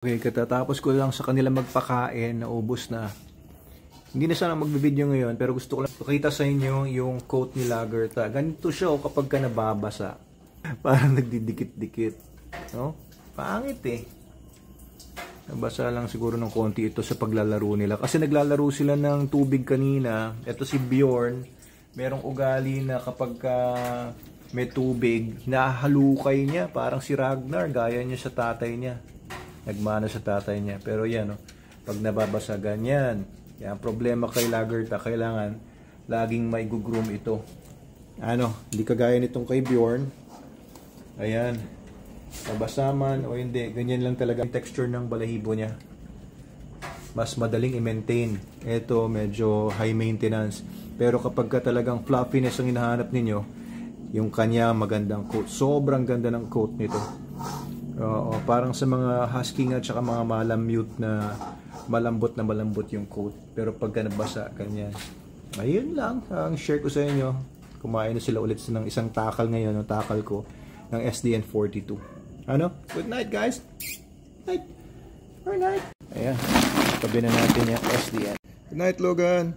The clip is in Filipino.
Okay, katatapos ko lang sa kanila magpakain, naubos na. Hindi na sana magbe-video ngayon, pero gusto ko lang pakita sa inyo yung coat ni Lagertha. Ganito siya kapag ka nababasa. Parang nagdidikit-dikit. No? Pangit eh. Nabasa lang siguro ng konti ito sa paglalaro nila. Kasi naglalaro sila ng tubig kanina. Ito si Bjorn. Merong ugali na kapag may tubig, nahalukay niya. Parang si Ragnar, gaya niya sa tatay niya. Nagmana sa tatay niya. Pero yan, pag nababasa ganyan, yan, problema kay Lagertha, kailangan laging may gugroom ito. Hindi kagaya nitong kay Bjorn. Ayan. Nabasa man o hindi, ganyan lang talaga yung texture ng balahibo niya. Mas madaling i-maintain. Ito, medyo high maintenance. Pero kapag ka talagang fluffiness ang hinahanap ninyo, yung kanya magandang coat. Sobrang ganda ng coat nito. Parang sa mga husky nga tsaka mga malamute na malambot yung coat. Pero pagka nabasa, ganyan. Ayun lang, ang share ko sa inyo. Kumain na sila ulit ng isang takal ngayon, ang takal ko, ng SDN 42. Good night guys! Night! Good night! Ayan, tabi na natin yung SDN. Good night Logan!